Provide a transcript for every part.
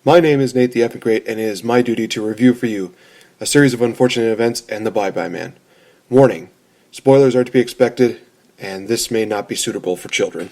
My name is Nate the Epic Great, and it is my duty to review for you a series of unfortunate events and the Bye-Bye Man. Warning, spoilers are to be expected, and this may not be suitable for children.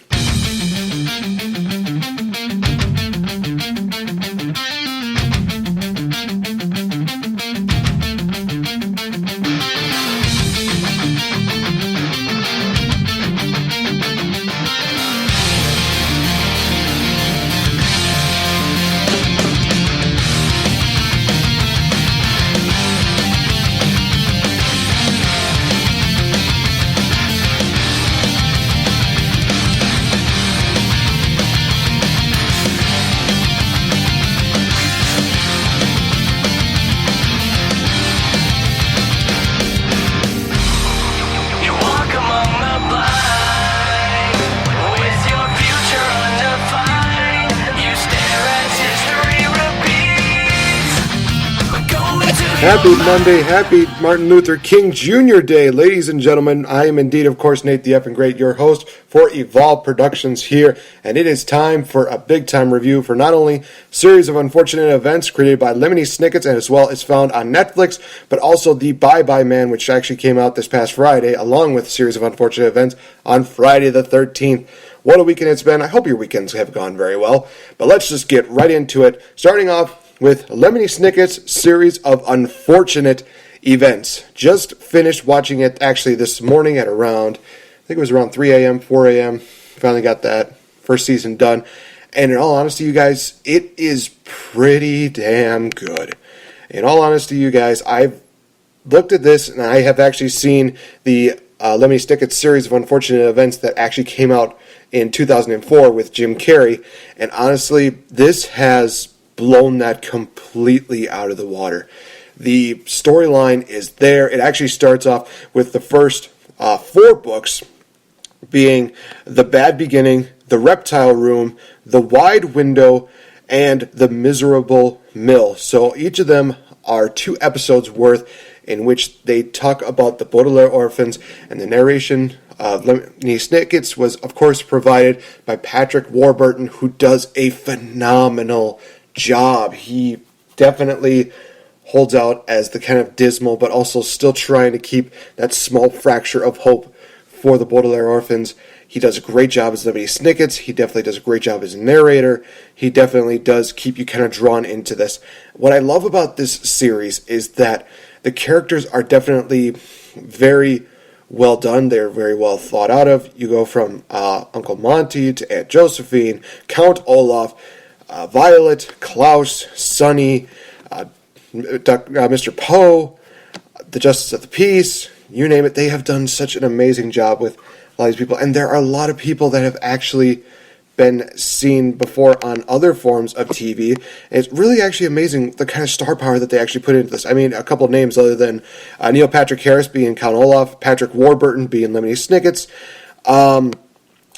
Happy Monday, happy Martin Luther King Jr. Day, ladies and gentlemen. I am indeed, of course, Nate the Effing Great, your host for Evolve Productions here, and it is time for a big-time review for not only a series of unfortunate events created by Lemony Snicket, and as well as found on Netflix, but also The Bye-Bye Man, which actually came out this past Friday, along with a series of unfortunate events on Friday the 13th. What a weekend it's been. I hope your weekends have gone very well, but let's just get right into it, starting off with Lemony Snicket's series of unfortunate events. Just finished watching it actually this morning at around, I think it was around 3 a.m., 4 a.m. Finally got that first season done. And in all honesty, you guys, it is pretty damn good. In all honesty, you guys, I've looked at this and I have actually seen the Lemony Snicket series of unfortunate events that actually came out in 2004 with Jim Carrey. And honestly, this has blown that completely out of the water. The storyline is there. It actually starts off with the first 4 books being The Bad Beginning, The Reptile Room, The Wide Window, and The Miserable Mill. So each of them are 2 episodes worth in which they talk about the Baudelaire orphans, and the narration of Lemony Snicket's was, of course, provided by Patrick Warburton, who does a phenomenal job. He definitely holds out as the kind of dismal but also still trying to keep that small fracture of hope for the Baudelaire orphans. He does a great job as Lemony Snicket. He definitely does a great job as a narrator. He definitely does keep you kind of drawn into this. What I love about this series is that the characters are definitely very well done. They're very well thought out of. You go from Uncle Monty to Aunt Josephine, Count Olaf, Violet, Klaus, Sonny, Mr. Poe, the Justice of the Peace, you name it. They have done such an amazing job with a lot of these people. And there are a lot of people that have actually been seen before on other forms of TV. And it's really actually amazing the kind of star power that they actually put into this. I mean, a couple of names other than Neil Patrick Harris being Count Olaf, Patrick Warburton being Lemony Snicket's.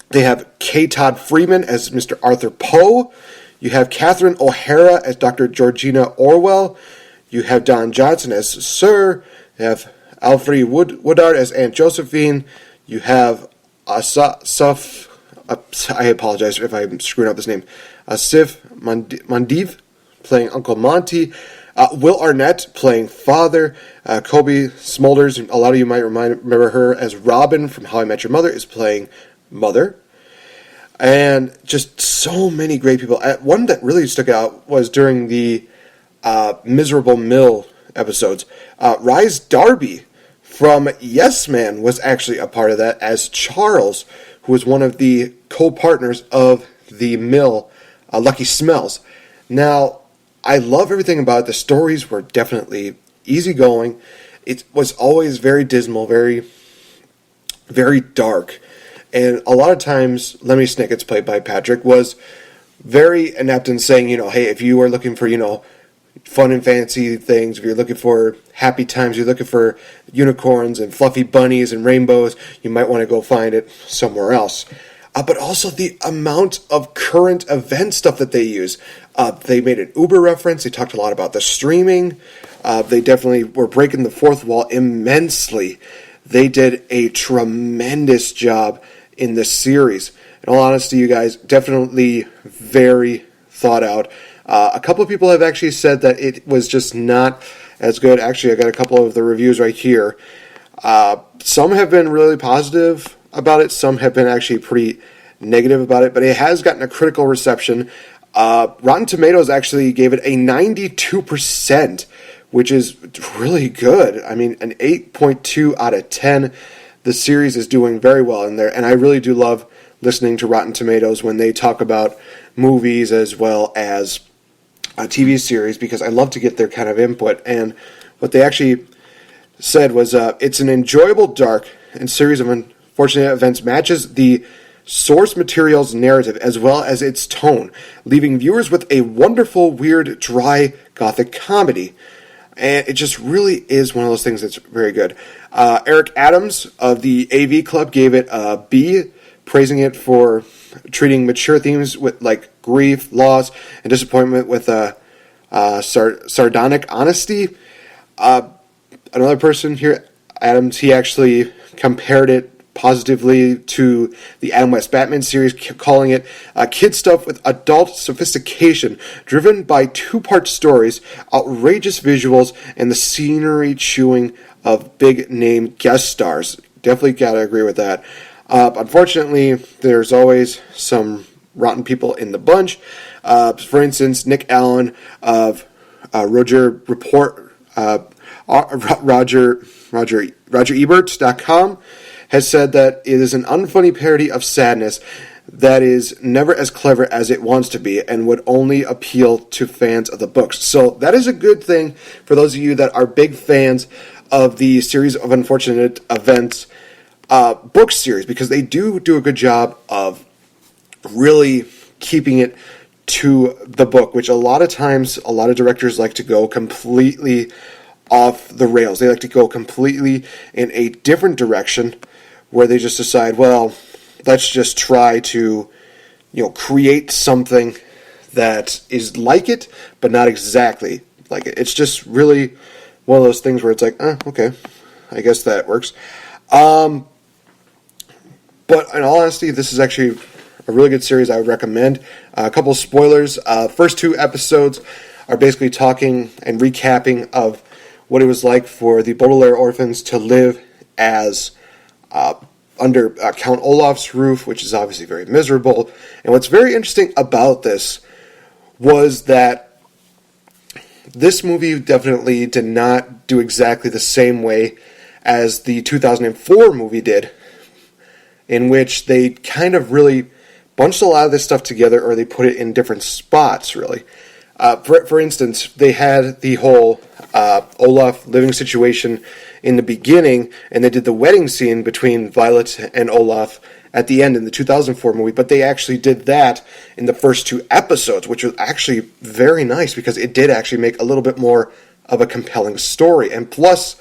They have K. Todd Freeman as Mr. Arthur Poe. You have Catherine O'Hara as Dr. Georgina Orwell. You have Don Johnson as Sir. You have Alfre Woodard as Aunt Josephine. You have Asif, I apologize if I'm screwing up this name, Asif Mandev playing Uncle Monty. Will Arnett playing Father. Kobe Smulders, a lot of you might remember her as Robin from How I Met Your Mother, is playing Mother. And just so many great people. One that really stuck out was during the Miserable Mill episodes. Rhys Darby from Yes Man was actually a part of that as Charles, who was one of the co-partners of the mill, Lucky Smells. Now, I love everything about it. The stories were definitely easygoing. It was always very dismal, very, very dark. And a lot of times, Lemony Snicket's played by Patrick, was very inept in saying, hey, if you are looking for, fun and fancy things, if you're looking for happy times, you're looking for unicorns and fluffy bunnies and rainbows, you might want to go find it somewhere else. But also the amount of current event stuff that they use. They made an Uber reference. They talked a lot about the streaming. They definitely were breaking the fourth wall immensely. They did a tremendous job in this series. In all honesty, you guys, definitely very thought out. A couple of people have actually said that it was just not as good. Actually, I got a couple of the reviews right here. Some have been really positive about it. Some have been actually pretty negative about it, but it has gotten a critical reception. Rotten Tomatoes actually gave it a 92%, which is really good. I mean, an 8.2 out of 10. The series is doing very well in there, and I really do love listening to Rotten Tomatoes when they talk about movies as well as a TV series, because I love to get their kind of input. And what they actually said was, it's an enjoyable, dark, and series of unfortunate events matches the source material's narrative as well as its tone, leaving viewers with a wonderful, weird, dry, gothic comedy. And it just really is one of those things that's very good. Eric Adams of the AV Club gave it a B, praising it for treating mature themes with like grief, loss, and disappointment with a sardonic honesty. Another person here, Adams, he actually compared it positively to the Adam West Batman series, calling it kid stuff with adult sophistication, driven by two-part stories, outrageous visuals, and the scenery chewing of big-name guest stars. Definitely gotta agree with that. Unfortunately, there's always some rotten people in the bunch. For instance, Nick Allen of RogerEbert.com has said that it is an unfunny parody of sadness that is never as clever as it wants to be and would only appeal to fans of the books. So that is a good thing for those of you that are big fans of the series of unfortunate events book series, because they do a good job of really keeping it to the book, which a lot of times a lot of directors like to go completely off the rails. They like to go completely in a different direction, where they just decide, well, let's just try to, create something that is like it, but not exactly like it. It's just really one of those things where it's like, okay, I guess that works. But in all honesty, this is actually a really good series. I would recommend. A couple of spoilers. First two episodes are basically talking and recapping of what it was like for the Baudelaire orphans to live as under Count Olaf's roof, which is obviously very miserable. And what's very interesting about this was that this movie definitely did not do exactly the same way as the 2004 movie did, in which they kind of really bunched a lot of this stuff together, or they put it in different spots, really. For instance, they had the whole Olaf living situation in the beginning, and they did the wedding scene between Violet and Olaf at the end in the 2004 movie, but they actually did that in the first two episodes, which was actually very nice, because it did actually make a little bit more of a compelling story. And plus,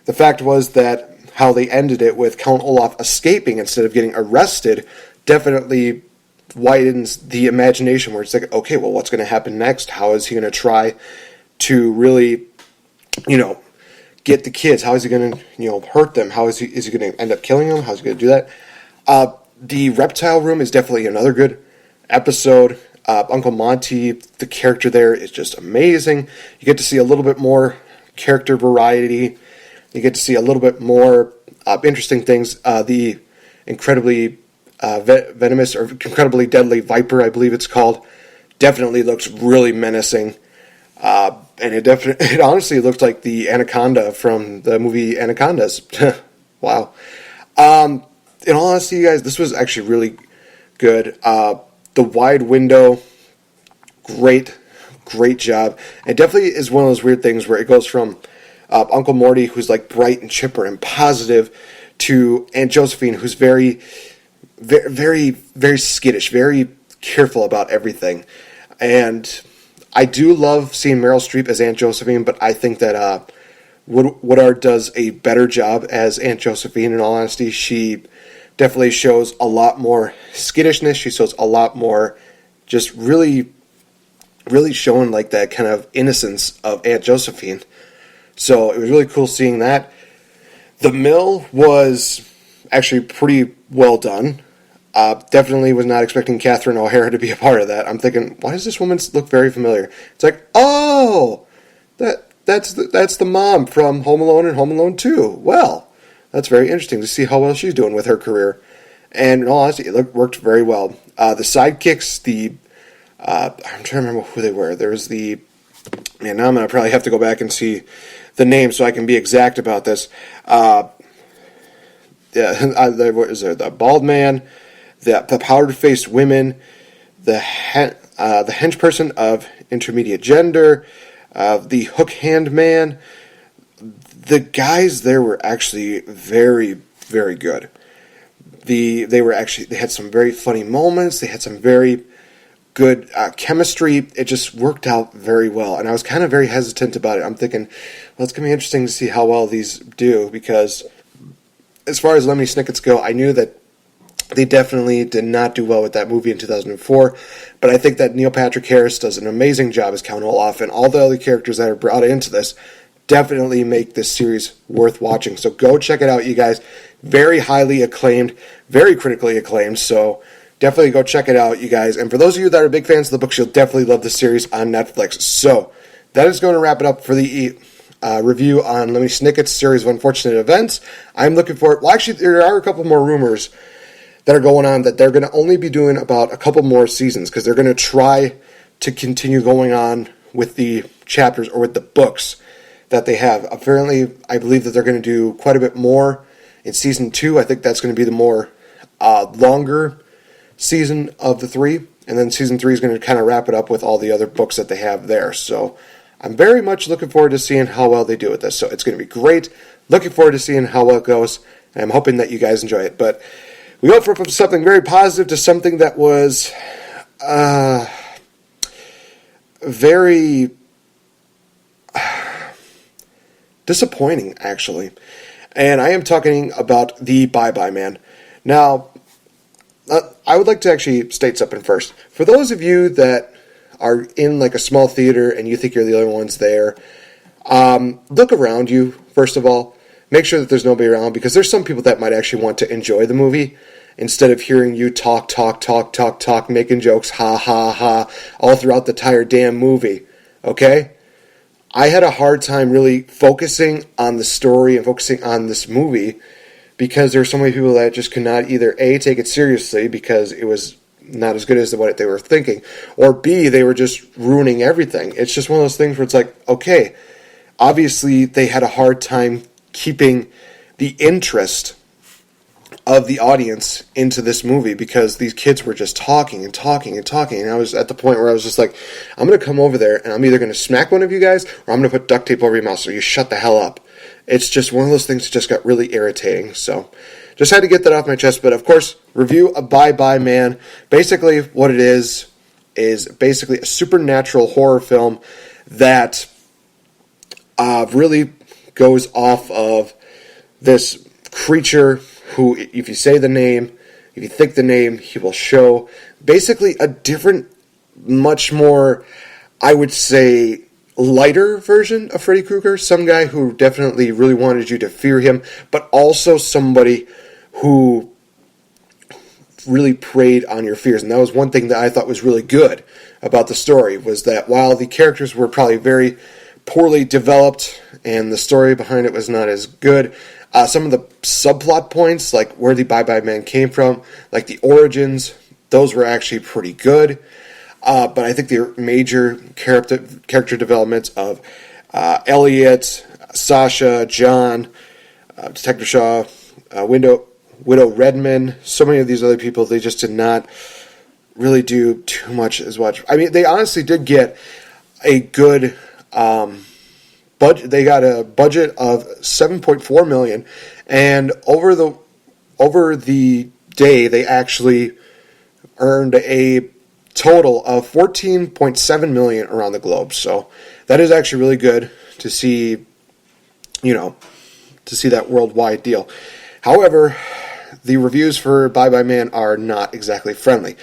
the fact was that how they ended it with Count Olaf escaping instead of getting arrested definitely widens the imagination, where it's like, okay, well, what's going to happen next? How is he going to try to really, get the kids? How is he going to, hurt them? How is he going to end up killing them? How's he going to do that? The reptile room is definitely another good episode. Uncle Monty, the character there is just amazing. You get to see a little bit more character variety. You get to see a little bit more interesting things. The incredibly venomous or incredibly deadly viper, I believe it's called, definitely looks really menacing. And it honestly looked like the anaconda from the movie Anacondas. Wow. In all honesty, you guys, this was actually really good. The wide window, great job. It definitely is one of those weird things where it goes from Uncle Morty, who's like bright and chipper and positive, to Aunt Josephine, who's very, very, very skittish, very careful about everything. And I do love seeing Meryl Streep as Aunt Josephine, but I think that Woodard does a better job as Aunt Josephine. In all honesty, she definitely shows a lot more skittishness. She shows a lot more just really, really showing like that kind of innocence of Aunt Josephine. So it was really cool seeing that. The Mill was actually pretty well done. Definitely was not expecting Catherine O'Hara to be a part of that. I'm thinking, why does this woman look very familiar? It's like, oh, that's the mom from Home Alone and Home Alone 2. Well, that's very interesting to see how well she's doing with her career. And in all honesty, it worked very well. The sidekicks, I'm trying to remember who they were. There was now I'm going to probably have to go back and see the name so I can be exact about this. What is there? The bald man, the powdered-faced women, the henchperson of intermediate gender, the hook-hand man. The guys there were actually very, very good. They had some very funny moments. They had some very good chemistry. It just worked out very well, and I was kind of very hesitant about it. I'm thinking, well, it's going to be interesting to see how well these do, because as far as Lemony Snickets go, I knew that they definitely did not do well with that movie in 2004, but I think that Neil Patrick Harris does an amazing job as Count Olaf, and all the other characters that are brought into this definitely make this series worth watching. So go check it out, you guys. Very highly acclaimed, very critically acclaimed, so definitely go check it out, you guys. And for those of you that are big fans of the books, you'll definitely love the series on Netflix. So that is going to wrap it up for the review on Lemony Snicket's series of unfortunate events. I'm looking forward. Well, actually, there are a couple more rumors that are going on that they're going to only be doing about a couple more seasons, because they're going to try to continue going on with the chapters or with the books that they have. Apparently, I believe that they're going to do quite a bit more in season 2. I think that's going to be the more longer season of the 3, and then season 3 is going to kind of wrap it up with all the other books that they have there. So I'm very much looking forward to seeing how well they do with this. So it's going to be great. Looking forward to seeing how well it goes, and I'm hoping that you guys enjoy it. But we went from something very positive to something that was very disappointing, actually. And I am talking about the Bye-Bye Man. Now, I would like to actually state something first. For those of you that are in like a small theater and you think you're the only ones there, look around you, first of all. Make sure that there's nobody around, because there's some people that might actually want to enjoy the movie instead of hearing you talk, making jokes, ha, all throughout the entire damn movie. Okay? I had a hard time really focusing on the story and focusing on this movie, because there were so many people that just could not either A, take it seriously because it was not as good as what they were thinking, or B, they were just ruining everything. It's just one of those things where it's like, okay, obviously they had a hard time keeping the interest of the audience into this movie, because these kids were just talking, and I was at the point where I was just like, I'm going to come over there and I'm either going to smack one of you guys or I'm going to put duct tape over your mouth so you shut the hell up. It's just one of those things that just got really irritating. So just had to get that off my chest. But of course, review of Bye-Bye Man. Basically what it is basically a supernatural horror film that really goes off of this creature who, if you say the name, if you think the name, he will show basically a different, much more, I would say, lighter version of Freddy Krueger. Some guy who definitely really wanted you to fear him, but also somebody who really preyed on your fears. And that was one thing that I thought was really good about the story, was that while the characters were probably very poorly developed and the story behind it was not as good, some of the subplot points, like where the Bye-Bye Man came from, like the origins, those were actually pretty good. But I think the major character developments of Elliot, Sasha, John, Detective Shaw, Widow Redman, so many of these other people, they just did not really do too much as much. I mean, they honestly did get a good budget. They got a budget of $7.4 million, and over the day, they actually earned a total of $14.7 million around the globe. So that is actually really good to see, to see that worldwide deal. However, the reviews for Bye-Bye Man are not exactly friendly.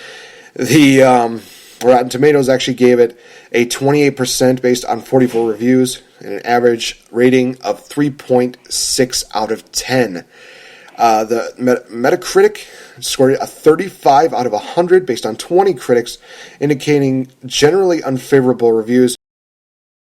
The Rotten Tomatoes actually gave it a 28% based on 44 reviews and an average rating of 3.6 out of 10. The Metacritic scored a 35 out of 100 based on 20 critics, indicating generally unfavorable reviews.